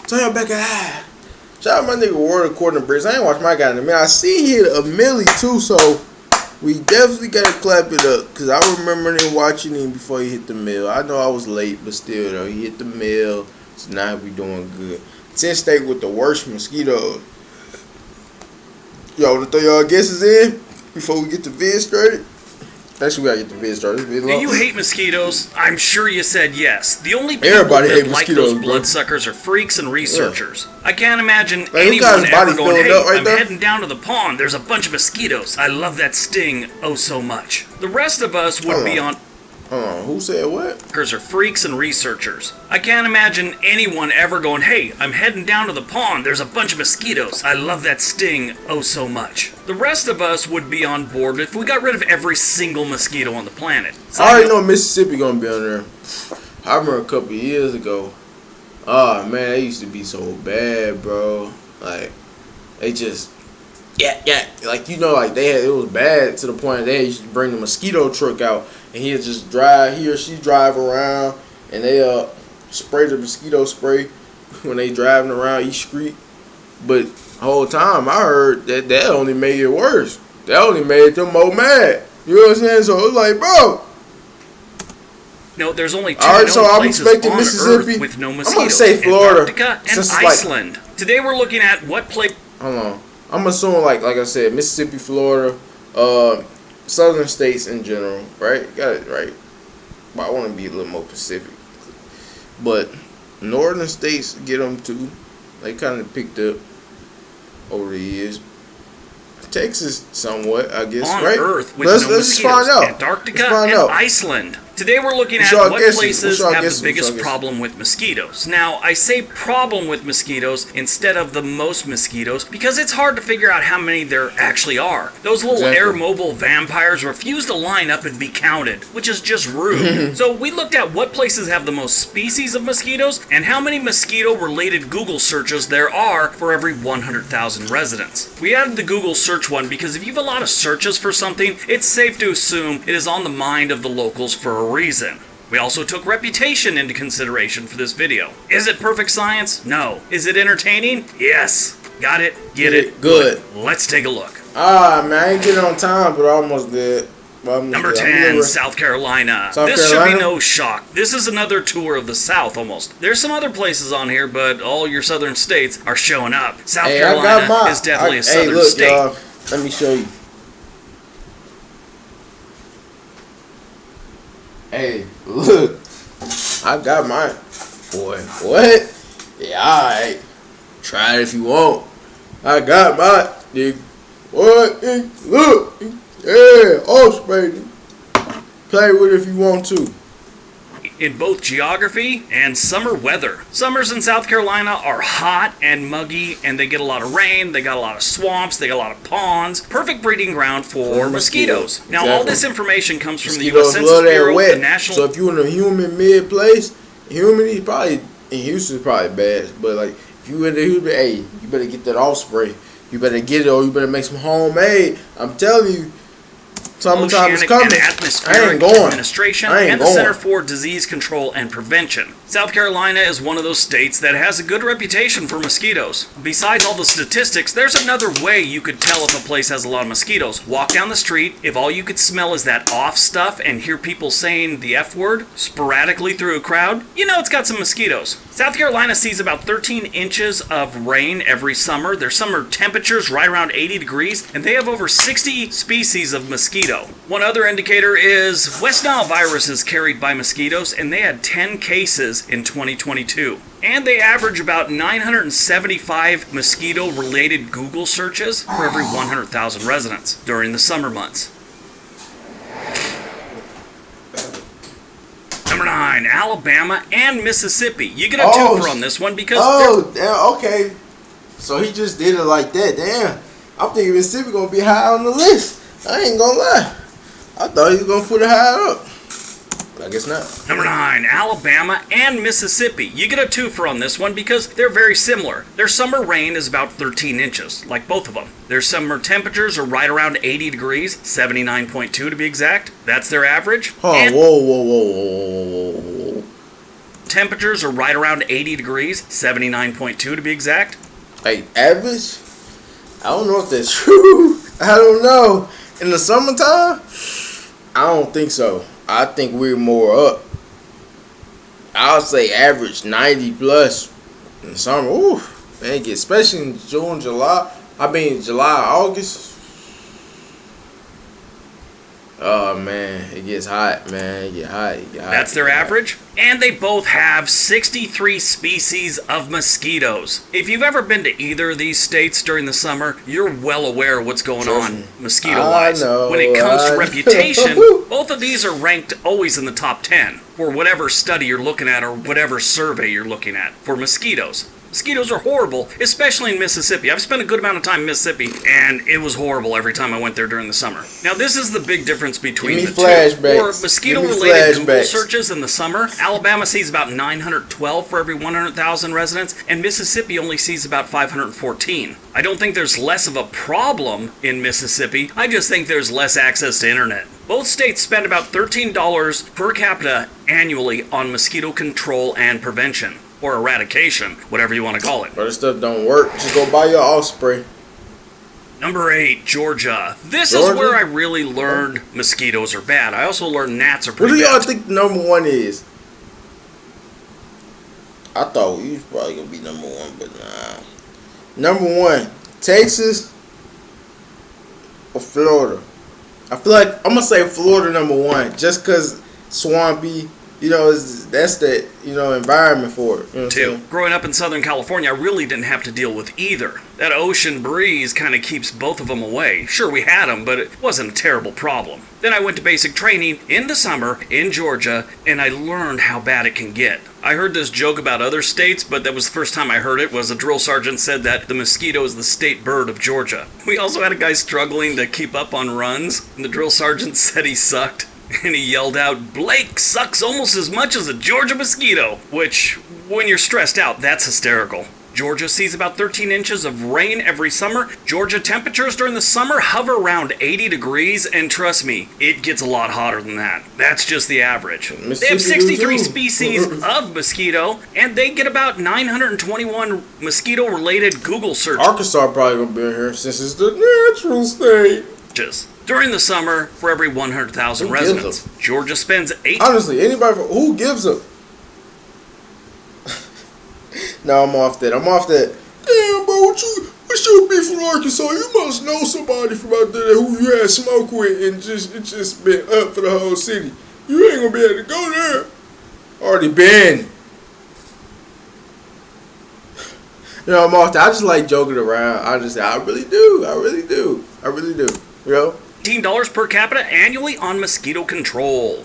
Turn your back eye. Shout out my nigga Ward according to Bricks. I ain't watched my guy in a minute. I see he hit a milli too, so we definitely gotta clap it up. Cause I remember him watching him before he hit the mill. I know I was late, but still though, he hit the mill. So now we doing good. 10 State with the worst mosquitoes. Y'all wanna throw y'all guesses in before we get the vid started? Actually, we gotta get the vid started. Do you hate mosquitoes? I'm sure you said yes. The only people Everybody that hate like mosquitoes, those bloodsuckers are freaks and researchers. Yeah. I can't imagine Like, anyone ever going, hey, right I'm there? heading down to the pond. There's a bunch of mosquitoes. I love that sting oh so much. The rest of us would be on... Hold on, who said what? Are freaks and researchers. I can't imagine anyone ever going, hey, I'm heading down to the pond. There's a bunch of mosquitoes. I love that sting oh so much. The rest of us would be on board if we got rid of every single mosquito on the planet. So I already know Mississippi gonna be on there. I remember a couple of years ago. Oh man, they used to be so bad, bro. Like they just like like it was bad to the point that they used to bring the mosquito truck out and he or she drive around and they spray the mosquito spray when they driving around each street. But the whole time I heard that only made it worse. That only made them more mad. You know what I'm saying? So it was like, bro. No, there's only two so I'm places expecting on Mississippi. Earth with no I'm mosquitoes. gonna say Florida. Antarctica and Iceland. Today we're looking at what place... Hold on. I'm assuming like I said, Mississippi, Florida, southern states in general, right? Got it right. But I want to be a little more Pacific. But northern states get them too. They kind of picked up over the years. Texas, somewhat, I guess, on right? Earth with let's no just mosquitoes. find out. Antarctica and Iceland. Today we're looking at what places have the biggest problem with mosquitoes. Now, I say problem with mosquitoes instead of the most mosquitoes because it's hard to figure out how many there actually are. Those little air mobile vampires refuse to line up and be counted, which is just rude. So we looked at what places have the most species of mosquitoes and how many mosquito-related Google searches there are for every 100,000 residents. We added the Google search one because if you have a lot of searches for something, it's safe to assume it is on the mind of the locals for a reason. We also took reputation into consideration for this video. Is it perfect science? No. Is it entertaining? Yes. Got it? Get it? Good. Let's take a look. Man, I ain't getting on time, but I almost did. Number 10, South Carolina. This should be no shock. This is another tour of the South almost. There's some other places on here, but all your southern states are showing up. South Carolina is definitely a southern state. Y'all, let me show you. Hey, look. I got mine. Boy, what? Yeah, alright. Try it if you want. I got mine, nigga. What? Look. Yeah, Osprey. Play with it if you want to. In both geography and summer weather. Summers in South Carolina are hot and muggy, and they get a lot of rain, they got a lot of swamps, they got a lot of ponds. Perfect breeding ground for mosquitoes. Now, all this information comes from the U.S. Census Bureau, the National... So if you're in a humid mid place, humidity probably, in Houston is probably bad, but like, if you in the humid, hey, you better get that Osprey. You better get it, or you better make some homemade. I'm telling you. Oceanic and Atmospheric Administration and the Center for Disease Control and Prevention. South Carolina is one of those states that has a good reputation for mosquitoes. Besides all the statistics, there's another way you could tell if a place has a lot of mosquitoes. Walk down the street, if all you could smell is that off stuff and hear people saying the F word sporadically through a crowd, you know it's got some mosquitoes. South Carolina sees about 13 inches of rain every summer. Their summer temperatures right around 80 degrees, and they have over 60 species of mosquito. One other indicator is West Nile virus is carried by mosquitoes, and they had 10 cases in 2022. And they average about 975 mosquito-related Google searches for every 100,000 residents during the summer months. Number 9, Alabama and Mississippi. You get a twofer on this one because... okay. So he just did it like that. Damn. I'm thinking Mississippi going to be high on the list. I ain't gonna lie. I thought he was gonna put it higher up. I guess not. Number 9, Alabama and Mississippi. You get a twofer on this one because they're very similar. Their summer rain is about 13 inches, like both of them. Their summer temperatures are right around 80 degrees, 79.2 to be exact. That's their average. Whoa. Temperatures are right around 80 degrees, 79.2 to be exact. Like average? I don't know if that's true. I don't know. In the summertime? I don't think so. I think we're more up. I'll say average 90 plus in the summer. Ooh, man, especially in June, July. July, August. Oh man, it gets hot, man. It get hot. That's their average. And they both have 63 species of mosquitoes. If you've ever been to either of these states during the summer, you're well aware of what's going on mosquito-wise. When it comes to reputation, both of these are ranked always in the top 10 for whatever study you're looking at or whatever survey you're looking at for mosquitoes. Mosquitoes are horrible, especially in Mississippi. I've spent a good amount of time in Mississippi, and it was horrible every time I went there during the summer. Now, this is the big difference between the two. For mosquito-related Google searches in the summer, Alabama sees about 912 for every 100,000 residents, and Mississippi only sees about 514. I don't think there's less of a problem in Mississippi. I just think there's less access to internet. Both states spend about $13 per capita annually on mosquito control and prevention. Or eradication, whatever you want to call it. But this stuff don't work. Just go buy your Osprey. Number 8, Georgia. This is where I really learned mosquitoes are bad. I also learned gnats are pretty bad. What do y'all think number 1 is? I thought he was probably going to be number 1, but nah. Number 1, Texas or Florida? I feel like I'm going to say Florida number 1 just because swampy. You know, that's the environment for it. You know 2. Growing up in Southern California, I really didn't have to deal with either. That ocean breeze kind of keeps both of them away. Sure, we had them, but it wasn't a terrible problem. Then I went to basic training in the summer in Georgia, and I learned how bad it can get. I heard this joke about other states, but that was the first time I heard it. Was a drill sergeant said that the mosquito is the state bird of Georgia. We also had a guy struggling to keep up on runs, and the drill sergeant said he sucked. And he yelled out, "Blake sucks almost as much as a Georgia mosquito," which, when you're stressed out, that's hysterical. Georgia sees about 13 inches of rain every summer. Georgia temperatures during the summer hover around 80 degrees, and trust me, it gets a lot hotter than that. That's just the average. They have 63 species of mosquito, and they get about 921 mosquito-related Google searches. Arkansas probably gonna be in here since it's the natural state. During the summer, for every 100,000 residents, Georgia spends 8... Honestly, who gives a... No, I'm off that. Damn, bro, what's your beef from Arkansas? You must know somebody from out there who you had smoke with and it just been up for the whole city. You ain't gonna be able to go there. Already been. You know, I'm off that. I just like joking around. I really do. You know? $18 per capita annually on mosquito control.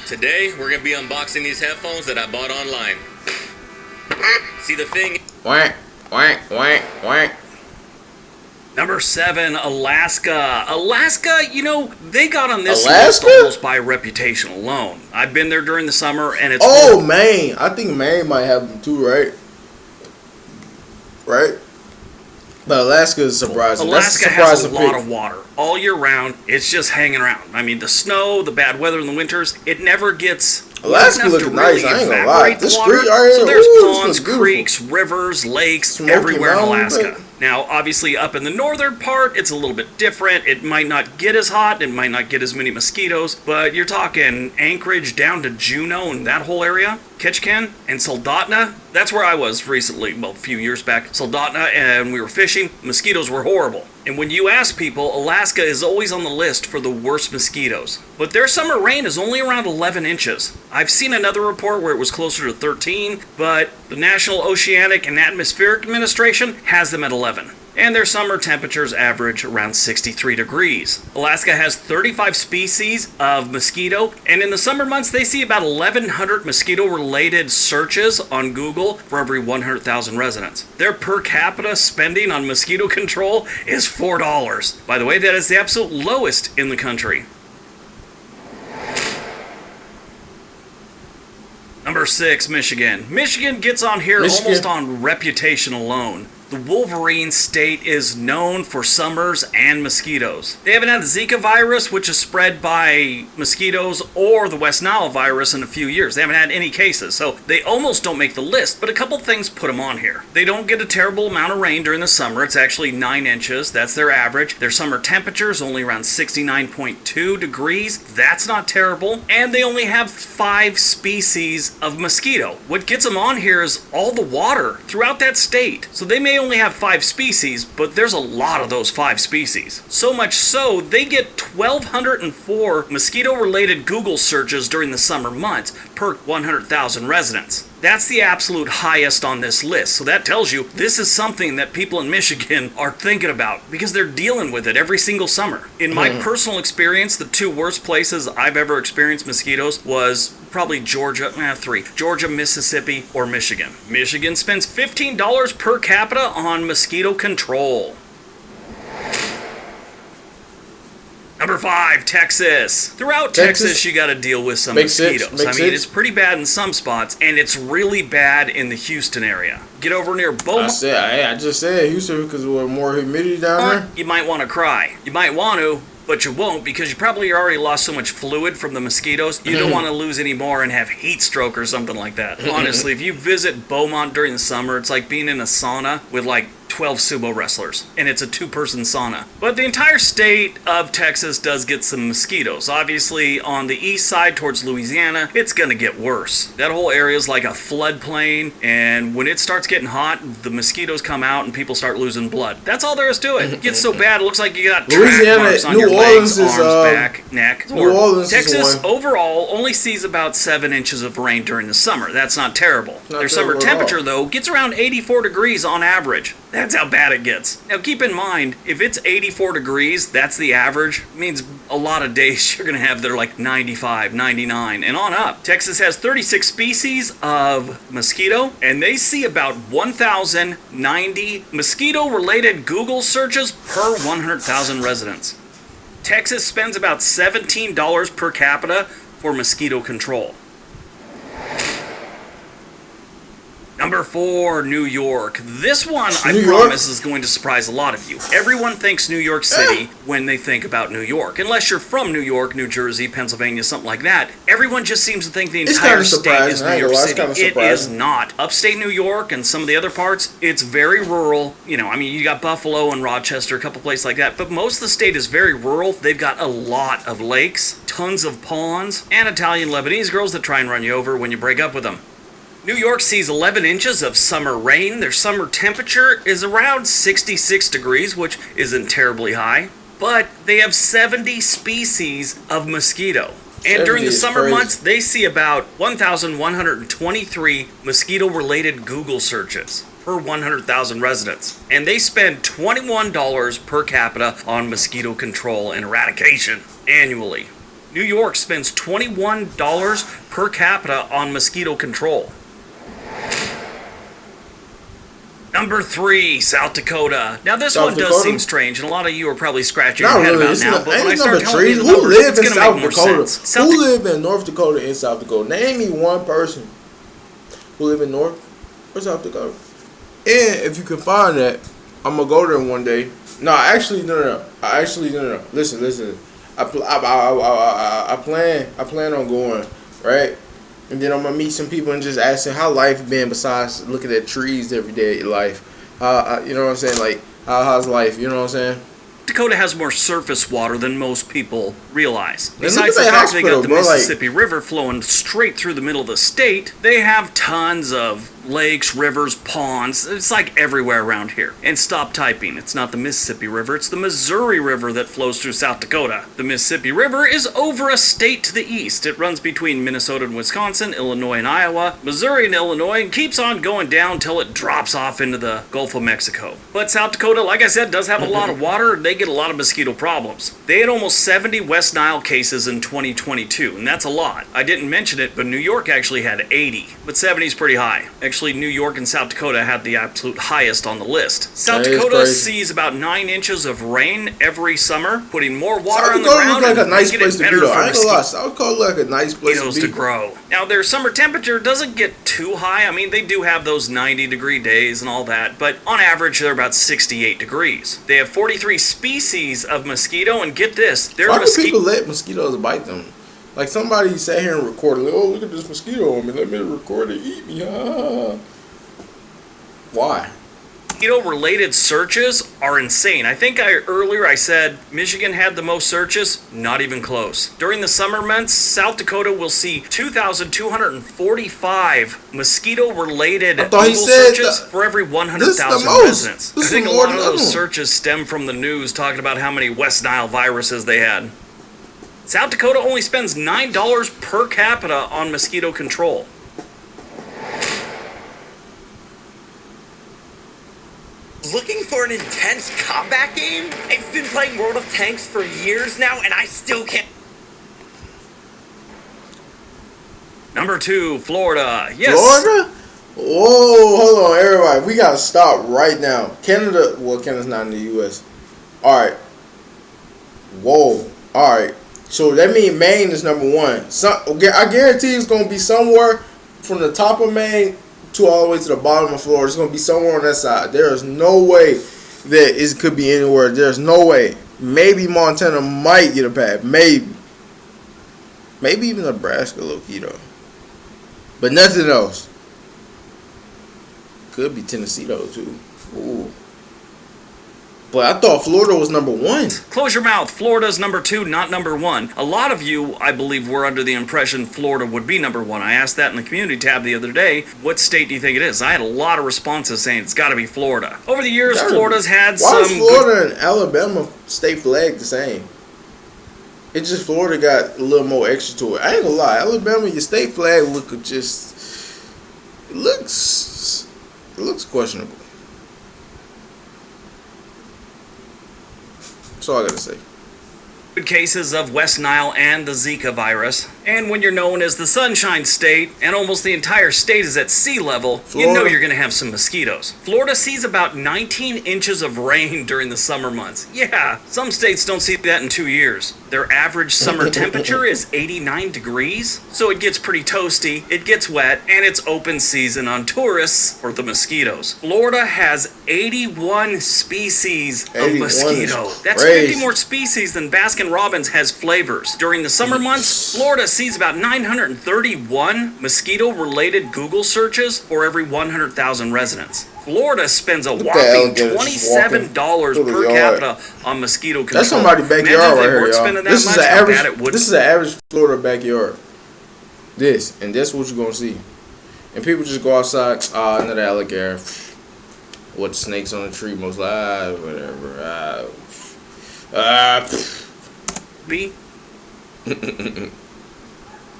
Today, we're going to be unboxing these headphones that I bought online. See the thing? Wank, wank, wank, wank. Number 7, Alaska. Alaska, they got on this list almost by reputation alone. I've been there during the summer, and it's... Oh, Maine. I think Maine might have them too, right? Right? But Alaska is surprising. Alaska has a lot of water all year round. It's just hanging around. I mean, the snow, the bad weather in the winters, it never gets... Alaska looks nice, I ain't gonna lie. The water. So there's ponds, creeks, rivers, lakes, everywhere in Alaska. Now, obviously, up in the northern part, it's a little bit different. It might not get as hot. It might not get as many mosquitoes. But you're talking Anchorage down to Juneau and that whole area. Ketchikan and Soldotna. That's where I was recently, well, a few years back. Soldotna, and we were fishing. Mosquitoes were horrible. And when you ask people, Alaska is always on the list for the worst mosquitoes. But their summer rain is only around 11 inches. I've seen another report where it was closer to 13, but the National Oceanic and Atmospheric Administration has them at 11. And their summer temperatures average around 63 degrees. Alaska has 35 species of mosquito, and in the summer months they see about 1,100 mosquito-related searches on Google for every 100,000 residents. Their per capita spending on mosquito control is $4. By the way, that is the absolute lowest in the country. Number 6, Michigan. Michigan gets on here almost on reputation alone. The Wolverine state is known for summers and mosquitoes. They haven't had the Zika virus, which is spread by mosquitoes, or the West Nile virus in a few years. They haven't had any cases, so they almost don't make the list, but a couple things put them on here. They don't get a terrible amount of rain during the summer. It's actually 9 inches. That's their average. Their summer temperature is only around 69.2 degrees. That's not terrible. And they only have 5 species of mosquito. What gets them on here is all the water throughout that state. So they may only have 5 species, but there's a lot of those 5 species. So much so, they get 1,204 mosquito-related Google searches during the summer months per 100,000 residents. That's the absolute highest on this list. So that tells you this is something that people in Michigan are thinking about because they're dealing with it every single summer. In my personal experience, the 2 worst places I've ever experienced mosquitoes was probably Georgia, 3. Georgia, Mississippi, or Michigan. Michigan spends $15 per capita on mosquito control. Number 5, Texas. Throughout Texas, you got to deal with some mosquitoes. It's pretty bad in some spots, and it's really bad in the Houston area. Get over near Beaumont. I just said Houston because we're more humidity down there. You might want to cry. You might want to, but you won't because you probably already lost so much fluid from the mosquitoes. You don't want to lose any more and have heat stroke or something like that. Honestly, if you visit Beaumont during the summer, it's like being in a sauna with like 12 sumo wrestlers, and it's a 2-person sauna. But the entire state of Texas does get some mosquitoes. Obviously, on the east side towards Louisiana, it's going to get worse. That whole area is like a floodplain, and when it starts getting hot, the mosquitoes come out and people start losing blood. That's all there is to it. It gets so bad, it looks like you got track marks on your legs, arms, back, neck. Texas overall only sees about 7 inches of rain during the summer. That's not terrible. Their summer temperature, though, gets around 84 degrees on average. That's how bad it gets. Now keep in mind, if it's 84 degrees, that's the average, means a lot of days you're going to have that are like 95, 99, and on up. Texas has 36 species of mosquito, and they see about 1,090 mosquito-related Google searches per 100,000 residents. Texas spends about $17 per capita for mosquito control. Number 4, New York. This one, I promise, is going to surprise a lot of you. Everyone thinks New York City when they think about New York. Unless you're from New York, New Jersey, Pennsylvania, something like that. Everyone just seems to think the entire state is New York City. It is not. Upstate New York and some of the other parts, it's very rural. You got Buffalo and Rochester, a couple places like that. But most of the state is very rural. They've got a lot of lakes, tons of ponds, and Italian Lebanese girls that try and run you over when you break up with them. New York sees 11 inches of summer rain. Their summer temperature is around 66 degrees, which isn't terribly high. But they have 70 species of mosquito. And during the summer months, they see about 1,123 mosquito-related Google searches per 100,000 residents. And they spend $21 per capita on mosquito control and eradication annually. New York spends $21 per capita on mosquito control. Number 3, South Dakota. Now this one does seem strange, and a lot of you are probably scratching your head about now, but when I start telling you the numbers, it's going to make more sense. Who live in North Dakota and South Dakota? Name me one person who live in North or South Dakota. And if you can find that, I'm going to go there one day. No. Listen. I plan on going, right? And then I'm going to meet some people and just ask them how life been besides looking at trees every day of your life. You know what I'm saying? Like, how's life? You know what I'm saying? Dakota has more surface water than most people realize. Besides the fact they got the Mississippi River flowing straight through the middle of the state, they have tons of lakes, rivers, ponds. It's like everywhere around here. And stop typing. It's not the Mississippi River. It's the Missouri River that flows through South Dakota. The Mississippi River is over a state to the east. It runs between Minnesota and Wisconsin, Illinois and Iowa, Missouri and Illinois, and keeps on going down until it drops off into the Gulf of Mexico. But South Dakota, like I said, does have a lot of water. They get a lot of mosquito problems. They had almost 70 West Nile cases in 2022, and that's a lot. I didn't mention it, but New York actually had 80, but 70 is pretty high. Actually, actually New York and South Dakota had the absolute highest on the list. South Dakota sees about 9 inches of rain every summer, putting more water on the ground like and making it better for mosquitoes South Dakota like a nice place to grow. Now, their summer temperature doesn't get too high. I mean, they do have those 90-degree days and all that, but on average, they're about 68 degrees. They have 43 species of mosquito, and get this, why do people let mosquitoes bite them? Like somebody sat here and recorded, oh, look at this mosquito on me, let me record it, eat me. Why? Mosquito-related searches are insane. I think earlier I said Michigan had the most searches. Not even close. During the summer months, South Dakota will see 2,245 mosquito-related Google searches for every 100,000 residents. I think a lot of those searches stem from the news talking about how many West Nile viruses they had. South Dakota only spends $9 per capita on mosquito control. Looking for an intense combat game? I've been playing World of Tanks for years now, and I still can't. Number 2, Florida. Yes. Florida? Whoa, hold on, everybody. We gotta stop right now. Canada, well, Canada's not in the U.S. All right. Whoa. All right. So that means Maine is number 1. I guarantee it's gonna be somewhere from the top of Maine to all the way to the bottom of Florida. It's going to be somewhere on that side. There is no way that it could be anywhere. There's no way. Maybe Montana might get a pass. Maybe. Maybe even Nebraska, low-key, though. But nothing else. Could be Tennessee, though, too. Ooh. But I thought Florida was number 1. Close your mouth. Florida's number 2, not number 1. A lot of you, I believe, were under the impression Florida would be number 1. I asked that in the community tab the other day. What state do you think it is? I had a lot of responses saying it's got to be Florida. Over the years, Florida's had some... Why is Florida and Alabama state flag the same? It's just Florida got a little more extra to it. I ain't gonna lie. Alabama, your state flag it looks questionable. That's all I gotta say. Cases of West Nile and the Zika virus. And when you're known as the Sunshine State, and almost the entire state is at sea level, you know you're going to have some mosquitoes. Florida sees about 19 inches of rain during the summer months. Yeah, some states don't see that in 2 years. Their average summer temperature is 89 degrees, so it gets pretty toasty, it gets wet, and it's open season on tourists for the mosquitoes. Florida has 81 species of mosquito. That's 50 more species than Baskin-Robbins has flavors. During the summer months, Florida sees about 931 mosquito-related Google searches for every 100,000 residents. Florida spends a whopping $27 per capita on mosquito control. That's somebody's backyard right here, y'all. This is an average Florida backyard. And that's what you're gonna see. And people just go outside, another alligator. What, snakes on the tree, most likely, whatever. B.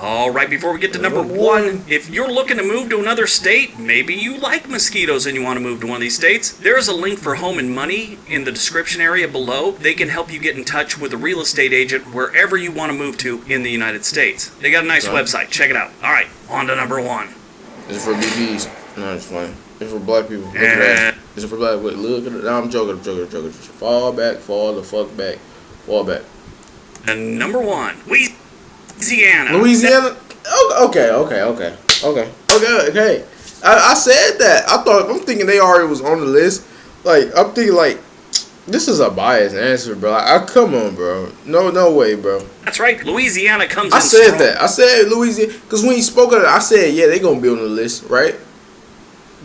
All right, before we get to number 1, if you're looking to move to another state, maybe you like mosquitoes and you want to move to one of these states, there's a link for Home and Money in the description area below. They can help you get in touch with a real estate agent wherever you want to move to in the United States. They got a nice website. Check it out. All right, on to number 1. This is for BBs. No, it's fine. This is for black people. Look at that. This is for black people. Look at it. No, I'm joking. Fall back. Fall the fuck back. Fall back. And number 1, Louisiana. Louisiana? Okay. I said that. I'm thinking they already was on the list. Like, I'm thinking, like, this is a biased answer, bro. Come on, bro. No way, bro. That's right. Louisiana comes in I said strong. That. I said Louisiana. Because when you spoke of it, I said, yeah, they going to be on the list, right?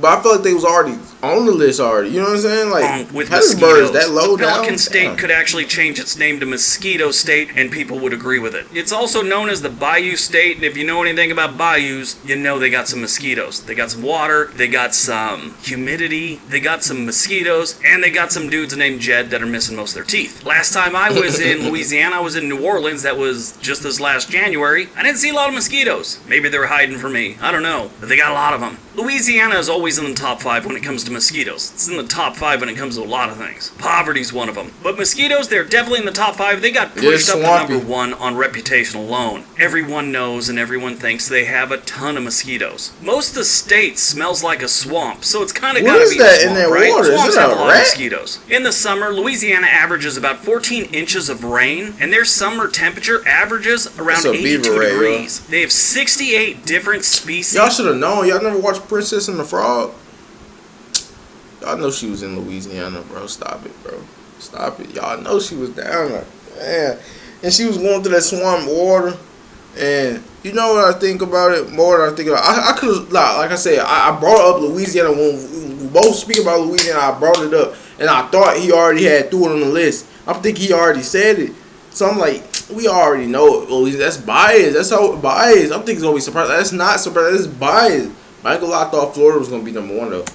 But I feel like they was already on the list already. You know what I'm saying? Like, with Hattiesburg is that low down? Pelican State could actually change its name to Mosquito State, and people would agree with it. It's also known as the Bayou State, and if you know anything about bayous, you know they got some mosquitoes. They got some water, they got some humidity, they got some mosquitoes, and they got some dudes named Jed that are missing most of their teeth. Last time I was in Louisiana, I was in New Orleans. That was just this last January. I didn't see a lot of mosquitoes. Maybe they were hiding from me. I don't know. But they got a lot of them. Louisiana is always in the top 5 when it comes to mosquitoes. It's in the top 5 when it comes to a lot of things. Poverty's one of them. But mosquitoes, they're definitely in the top 5. They got pushed up to number 1 on reputation alone. Everyone knows and everyone thinks they have a ton of mosquitoes. Most of the state smells like a swamp, so it's kind of gotta be a swamp, in right? Water? Swamps Is it have a lot of rat? mosquitoes. In the summer, Louisiana averages about 14 inches of rain, and their summer temperature averages around 82 degrees. They have 68 different species. Y'all should have known. Y'all never watched Princess and the Frog? Y'all know she was in Louisiana, bro. Stop it, bro. Stop it. Y'all know she was down there. Man. And she was going through that swamp water. And you know what I think about it? More than I think about it. I could have, like I said, I brought up Louisiana. When we both speak about Louisiana, I brought it up. And I thought he already had threw it on the list. I think he already said it. So I'm like, we already know it. Louisiana. That's biased. That's how biased. I'm thinking it's going to be surprised. That's not surprised. That's biased. I ain't gonna lie, I thought Florida was going to be number 1, though.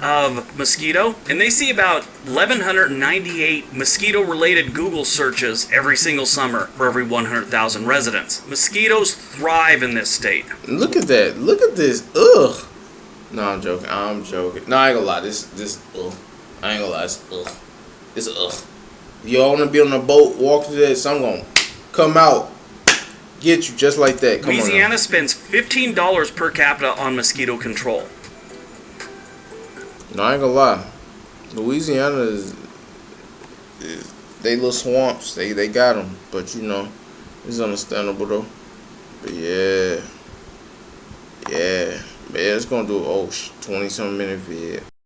Of mosquito, and they see about 1,198 mosquito-related Google searches every single summer for every 100,000 residents. Mosquitoes thrive in this state. Look at that. Look at this. Ugh. No, I'm joking. I'm joking. No, I ain't gonna lie. This ugh. I ain't gonna lie. It's ugh. It's ugh. Y'all wanna be on a boat, walk through that, so I'm gonna come out, get you just like that. Come Louisiana spends $15 per capita on mosquito control. No, I ain't gonna lie. Louisiana is they little swamps. They got them, but you know, it's understandable though. But yeah, man, it's gonna do 20-something minute vid.